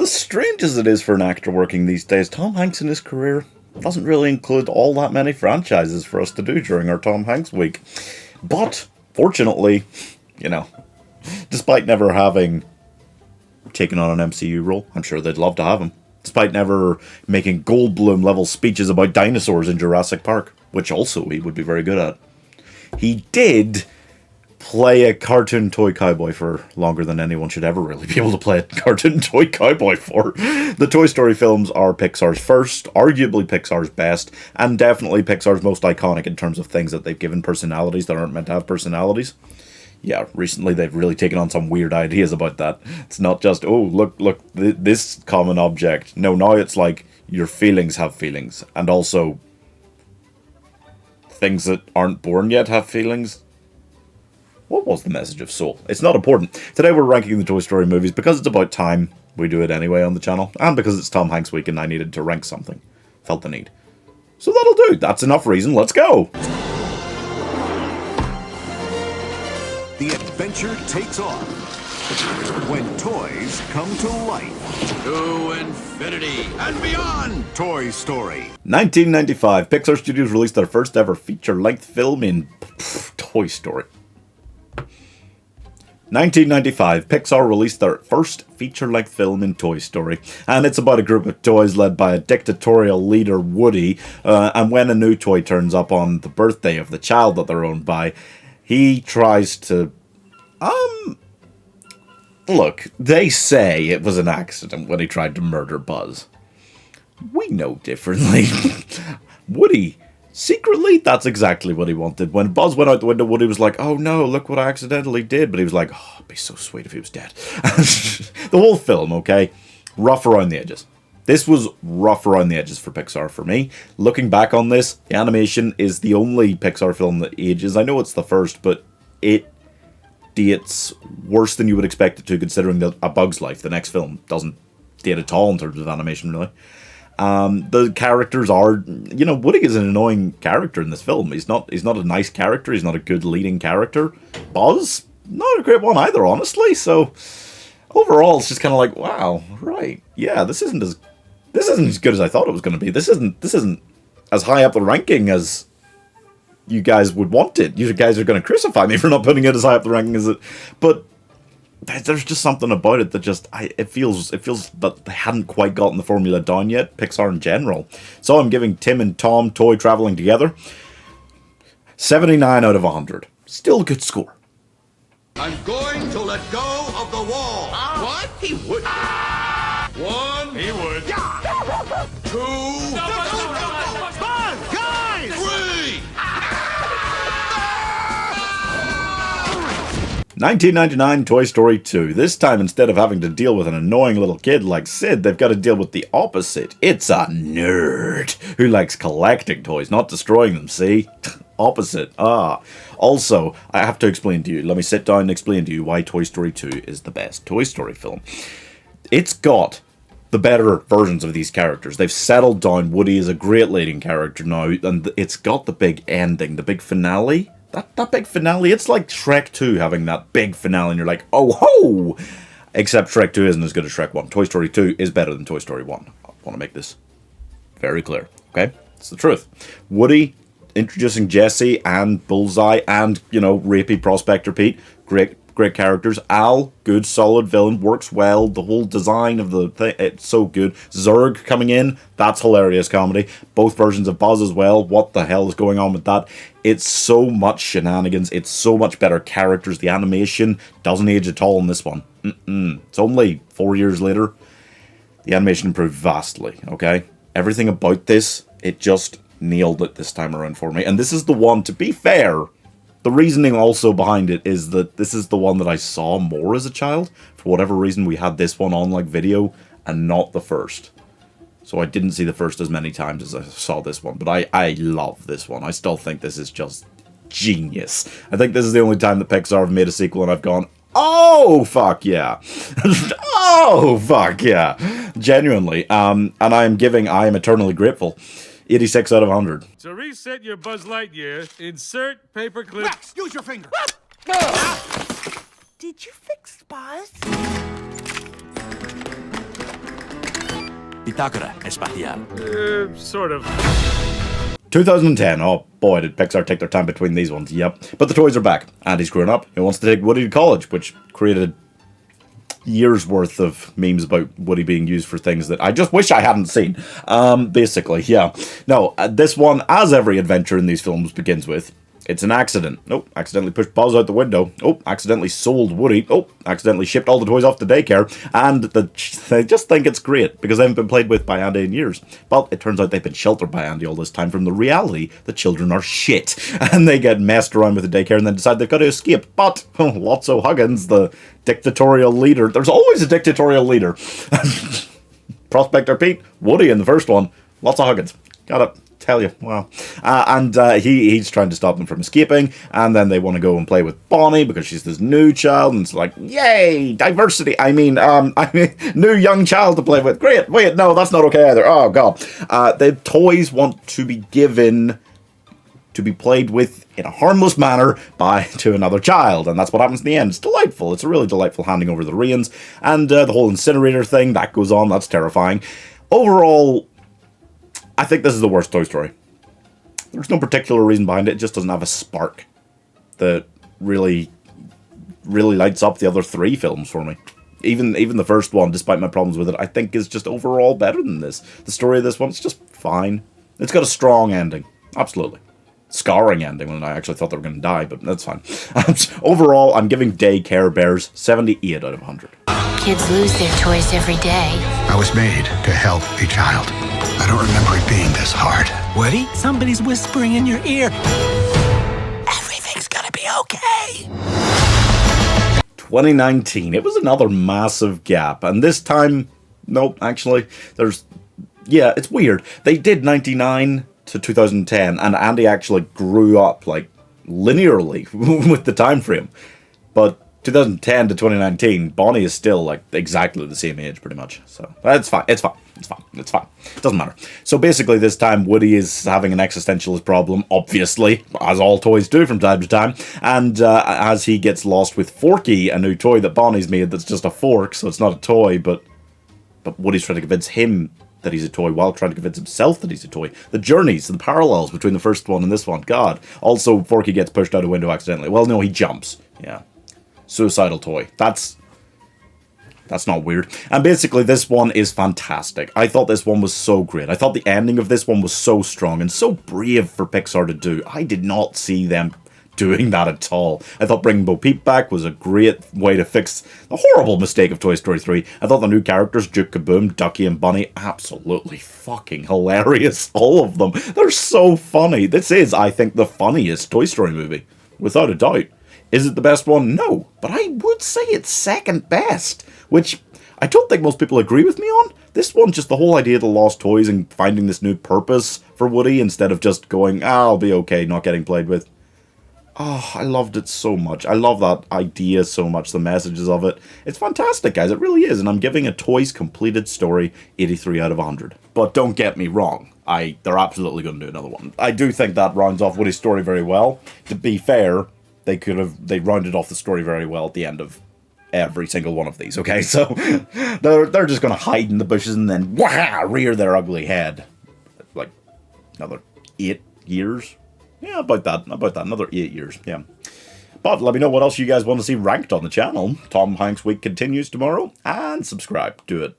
as strange as it is for an actor working these days, Tom Hanks in his career doesn't really include all that many franchises for us to do during our Tom Hanks week. But, fortunately, you know, despite never having taken on an MCU role, I'm sure they'd love to have him. Despite never making Goldblum level speeches about dinosaurs in Jurassic Park, which also he would be very good at. He did play a cartoon toy cowboy for longer than anyone should ever really be able to play a cartoon toy cowboy for. The Toy Story films are Pixar's first, arguably Pixar's best, and definitely Pixar's most iconic in terms of things that they've given personalities that aren't meant to have personalities. Yeah, recently they've really taken on some weird ideas about that. It's not just, oh, look, this common object. No, now it's like, your feelings have feelings. And also, things that aren't born yet have feelings. What was the message of Soul? It's not important. Today we're ranking the Toy Story movies because it's about time we do it anyway on the channel. And because it's Tom Hanks week and I needed to rank something. Felt the need. So that'll do. That's enough reason. Let's go! The adventure takes off when toys come to life. To infinity and beyond! Toy Story. 1995, Pixar Studios released their first ever feature-length film in Toy Story. 1995, Pixar released their first feature-length film in Toy Story, and it's about a group of toys led by a dictatorial leader, Woody, and when a new toy turns up on the birthday of the child that they're owned by, he tries to, look, they say it was an accident when he tried to murder Buzz. We know differently. Woody, secretly, that's exactly what he wanted. When Buzz went out the window, Woody was like, oh no, look what I accidentally did. But he was like, oh, it'd be so sweet if he was dead. The whole film, okay, rough around the edges. This was rough around the edges for Pixar for me. Looking back on this, the animation is the only Pixar film that ages. I know it's the first, but it dates worse than you would expect it to, considering that A Bug's Life, the next film, doesn't date at all in terms of animation, really. The characters are, you know, Woody is an annoying character in this film. He's not a nice character. He's not a good leading character. Buzz, not a great one either, honestly. So overall, it's just kind of like, wow, right, yeah, this isn't as good as I thought it was going to be. This isn't as high up the ranking as you guys would want it. You guys are going to crucify me for not putting it as high up the ranking as it. But there's just something about it that just it feels that they hadn't quite gotten the formula down yet. Pixar in general. So I'm giving Tim and Tom Toy Traveling Together 79 out of 100. Still a good score. I'm going to let go of the wall. What? He would. One. He would. Two. Guys! Three. 1999 Toy Story 2. This time, instead of having to deal with an annoying little kid like Sid, they've got to deal with the opposite. It's a nerd who likes collecting toys, not destroying them, see? Opposite. Also, I have to explain to you. Let me sit down and explain to you why Toy Story 2 is the best Toy Story film. It's got the better versions of these characters. They've settled down. Woody is a great leading character now, and it's got the big ending, the big finale. That big finale, it's like Shrek 2 having that big finale, and you're like, oh ho! Except Shrek 2 isn't as good as Shrek 1. Toy Story 2 is better than Toy Story 1. I want to make this very clear, okay? It's the truth. Woody introducing Jesse and Bullseye and, you know, rapey Prospector Pete. Great characters. Al, good, solid villain, works well. The whole design of the thing, it's so good. Zurg coming in, that's hilarious comedy. Both versions of Buzz as well. What the hell is going on with that? It's so much shenanigans. It's so much better characters. The animation doesn't age at all in this one. It's only 4 years later. The animation improved vastly, okay? Everything about this, it just nailed it this time around for me. And this is the one, to be fair, the reasoning also behind it is that this is the one that I saw more as a child. For whatever reason, we had this one on like video and not the first. So I didn't see the first as many times as I saw this one. But I love this one. I still think this is just genius. I think this is the only time that Pixar have made a sequel and I've gone, oh, fuck yeah. Oh, fuck yeah. Genuinely. And I am eternally grateful. 86 out of 100. To reset your Buzz Lightyear, insert paperclip. Rex, use your finger. Did you fix Buzz? bitácora espacial. Sort of. 2010. Oh boy, did Pixar take their time between these ones. Yep. But the toys are back. Andy's grown up. He wants to take Woody to college, which created years worth of memes about Woody being used for things that I just wish I hadn't seen. Basically, yeah. No, this one, as every adventure in these films begins with, it's an accident. Nope, accidentally pushed Buzz out the window. Oh, accidentally sold Woody. Oh, accidentally shipped all the toys off to daycare. And they just think it's great because they haven't been played with by Andy in years. But it turns out they've been sheltered by Andy all this time from the reality the children are shit. And they get messed around with the daycare and then decide they've got to escape. But Lotso Huggins, the dictatorial leader, there's always a dictatorial leader. Prospector Pete, Woody in the first one, lots of Huggins. Got it. Tell you, wow. He's trying to stop them from escaping, and then they want to go and play with Bonnie because she's this new child, and it's like, yay, diversity. I mean, new young child to play with. Great. Wait, no, that's not okay either. Oh god. The toys want to be given to be played with in a harmless manner to another child, and that's what happens in the end. It's delightful. It's a really delightful handing over the reins, and the whole incinerator thing that goes on. That's terrifying. Overall, I think this is the worst Toy Story. There's no particular reason behind it. It just doesn't have a spark that really lights up the other three films for me. Even the first one, despite my problems with it, I think is just overall better than this. The story of this one is just fine. It's got a strong ending. Absolutely. Scarring ending when I actually thought they were going to die, but that's fine. Overall, I'm giving Daycare Bears 78 out of 100. Kids lose their toys every day. I was made to help a child. I don't remember it being this hard. Woody, somebody's whispering in your ear. Everything's gonna be okay. 2019. It was another massive gap, and this time, nope, actually, it's weird. They did 99 to 2010, and Andy actually grew up, like, linearly with the time frame. But 2010 to 2019, Bonnie is still, like, exactly the same age, pretty much. So, that's fine. It's fine. It doesn't matter. So basically this time Woody is having an existentialist problem, obviously, as all toys do from time to time, and as he gets lost with Forky, a new toy that Bonnie's made that's just a fork, so it's not a toy, but Woody's trying to convince him that he's a toy while trying to convince himself that he's a toy. The journeys, the parallels between the first one and this one, god. Also, Forky gets pushed out a window accidentally. Well, no, he jumps. Yeah. Suicidal toy. That's not weird. And basically, this one is fantastic. I thought this one was so great. I thought the ending of this one was so strong and so brave for Pixar to do. I did not see them doing that at all. I thought bringing Bo Peep back was a great way to fix the horrible mistake of Toy Story 3. I thought the new characters, Duke Kaboom, Ducky, and Bunny, absolutely fucking hilarious. All of them. They're so funny. This is, I think, the funniest Toy Story movie. Without a doubt. Is it the best one? No. But I would say it's second best. Which I don't think most people agree with me on. This one, just the whole idea of the lost toys and finding this new purpose for Woody instead of just going, I'll be okay not getting played with. Oh, I loved it so much. I love that idea so much, the messages of it. It's fantastic, guys. It really is. And I'm giving a Toys Completed Story 83 out of 100. But don't get me wrong. They're absolutely going to do another one. I do think that rounds off Woody's story very well. To be fair, they rounded off the story very well at the end of every single one of these, okay? So they're just going to hide in the bushes and then rear their ugly head. Like another 8 years? Yeah, about that. Another 8 years, yeah. But let me know what else you guys want to see ranked on the channel. Tom Hanks Week continues tomorrow, and subscribe. Do it.